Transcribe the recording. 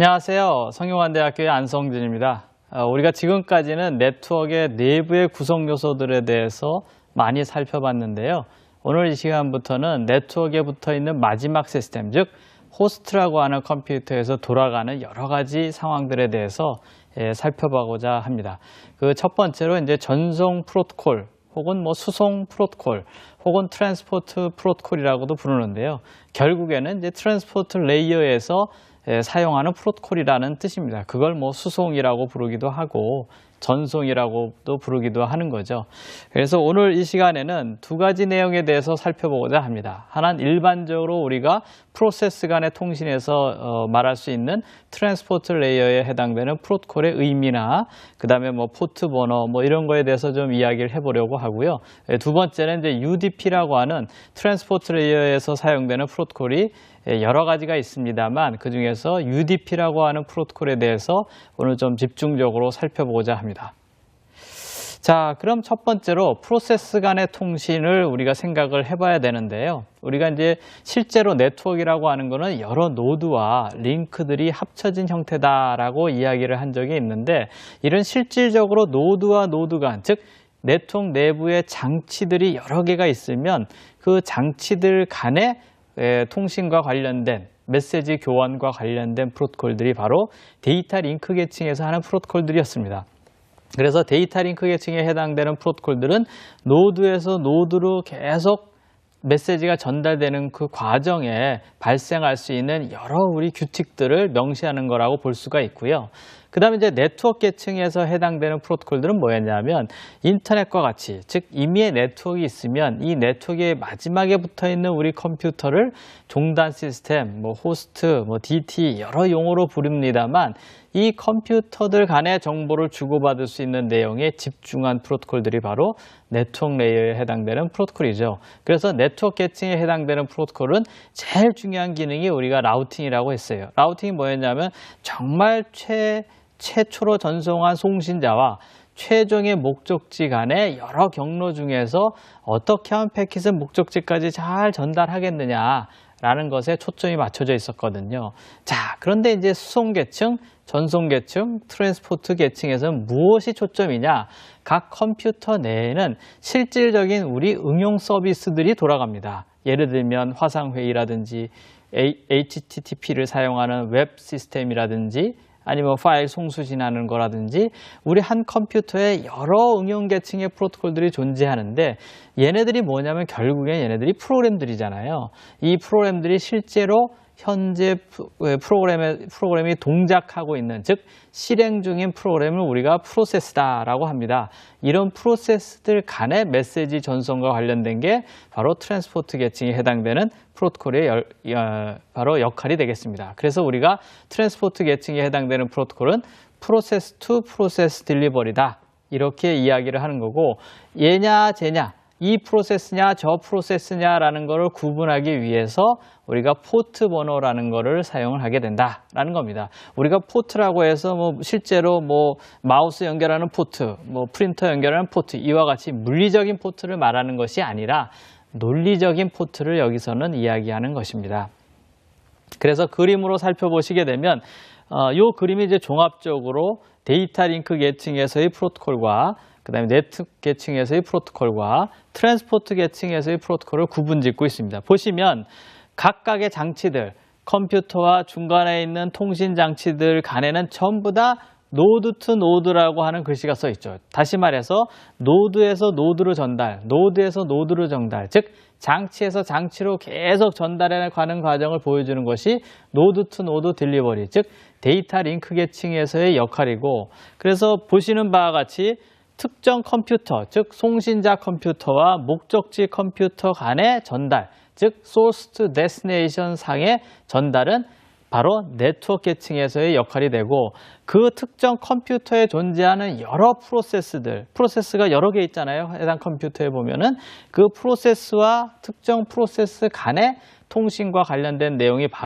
안녕하세요. 성균관대학교의 안성진입니다. 우리가 지금까지는 네트워크의 내부의 구성 요소들에 대해서 많이 살펴봤는데요. 오늘 이 시간부터는 네트워크에 붙어 있는 마지막 시스템, 즉 호스트라고 하는 컴퓨터에서 돌아가는 여러 가지 상황들에 대해서 살펴보고자 합니다. 그 첫 번째로 이제 전송 프로토콜 혹은 수송 프로토콜 혹은 트랜스포트 프로토콜이라고도 부르는데요. 결국에는 이제 트랜스포트 레이어에서 사용하는 프로토콜이라는 뜻입니다. 그걸 수송이라고 부르기도 하고 전송이라고도 부르기도 하는 거죠. 그래서 오늘 이 시간에는 두 가지 내용에 대해서 살펴보고자 합니다. 하나는 일반적으로 우리가 프로세스 간의 통신에서 말할 수 있는 트랜스포트 레이어에 해당되는 프로토콜의 의미나 그 다음에 포트 번호 이런 거에 대해서 좀 이야기를 해보려고 하고요. 두 번째는 이제 UDP라고 하는 트랜스포트 레이어에서 사용되는 프로토콜이 여러 가지가 있습니다만 그 중에서 UDP라고 하는 프로토콜에 대해서 오늘 좀 집중적으로 살펴보고자 합니다. 자, 그럼 첫 번째로 프로세스 간의 통신을 우리가 생각을 해봐야 되는데요. 우리가 이제 실제로 네트워크라고 하는 거는 여러 노드와 링크들이 합쳐진 형태다라고 이야기를 한 적이 있는데, 이런 실질적으로 노드와 노드 간, 즉 네트워크 내부에 장치들이 여러 개가 있으면 그 장치들 간의 통신과 관련된 메시지 교환과 관련된 프로토콜들이 바로 데이터 링크 계층에서 하는 프로토콜들이었습니다. 그래서 데이터 링크 계층에 해당되는 프로토콜들은 노드에서 노드로 계속 메시지가 전달되는 그 과정에 발생할 수 있는 여러 우리 규칙들을 명시하는 거라고 볼 수가 있고요. 그 다음에 이제 네트워크 계층에서 해당되는 프로토콜들은 뭐였냐면 인터넷과 같이, 즉 임의의 네트워크가 있으면 이 네트워크의 마지막에 붙어 있는 우리 컴퓨터를 종단 시스템, 호스트, DT 여러 용어로 부릅니다만 이 컴퓨터들 간의 정보를 주고받을 수 있는 내용에 집중한 프로토콜들이 바로 네트워크 레이어에 해당되는 프로토콜이죠. 그래서 네트워크 계층에 해당되는 프로토콜은 제일 중요한 기능이 우리가 라우팅이라고 했어요. 라우팅이 뭐였냐면 정말 최초로 전송한 송신자와 최종의 목적지 간의 여러 경로 중에서 어떻게 하면 패킷을 목적지까지 잘 전달하겠느냐라는 것에 초점이 맞춰져 있었거든요. 자, 그런데 이제 수송 계층, 전송 계층, 트랜스포트 계층에서는 무엇이 초점이냐? 각 컴퓨터 내에는 실질적인 우리 응용 서비스들이 돌아갑니다. 예를 들면 화상회의라든지 HTTP를 사용하는 웹 시스템이라든지 아니면 파일 송수신하는 거라든지 우리 한 컴퓨터에 여러 응용 계층의 프로토콜들이 존재하는데, 얘네들이 뭐냐면 결국엔 얘네들이 프로그램들이잖아요. 이 프로그램들이 실제로 현재 프로그램이 동작하고 있는, 즉 실행 중인 프로그램을 우리가 프로세스다라고 합니다. 이런 프로세스들 간의 메시지 전송과 관련된 게 바로 트랜스포트 계층에 해당되는 프로토콜의 바로 역할이 되겠습니다. 그래서 우리가 트랜스포트 계층에 해당되는 프로토콜은 프로세스 투 프로세스 딜리버리다, 이렇게 이야기를 하는 거고, 얘냐 쟤냐, 이 프로세스냐 저 프로세스냐라는 것을 구분하기 위해서 우리가 포트 번호라는 것을 사용을 하게 된다라는 겁니다. 우리가 포트라고 해서 실제로 마우스 연결하는 포트, 프린터 연결하는 포트, 이와 같이 물리적인 포트를 말하는 것이 아니라 논리적인 포트를 여기서는 이야기하는 것입니다. 그래서 그림으로 살펴보시게 되면 이 그림이 이제 종합적으로 데이터 링크 계층에서의 프로토콜과 그 다음에 네트워크 계층에서의 프로토콜과 트랜스포트 계층에서의 프로토콜을 구분짓고 있습니다. 보시면 각각의 장치들, 컴퓨터와 중간에 있는 통신 장치들 간에는 전부 다 노드 투 노드라고 하는 글씨가 써 있죠. 다시 말해서 노드에서 노드로 전달, 노드에서 노드로 전달, 즉 장치에서 장치로 계속 전달해 가는 과정을 보여주는 것이 노드 투 노드 딜리버리, 즉 데이터 링크 계층에서의 역할이고, 그래서 보시는 바와 같이 특정 컴퓨터, 즉 송신자 컴퓨터와 목적지 컴퓨터 간의 전달, 즉 소스 투 데스티네이션 상의 전달은 바로 네트워크 계층에서의 역할이 되고, 그 특정 컴퓨터에 존재하는 여러 프로세스가 여러 개 있잖아요. 해당 컴퓨터에 보면은 그 프로세스와 특정 프로세스 간의 통신과 관련된 내용이 바로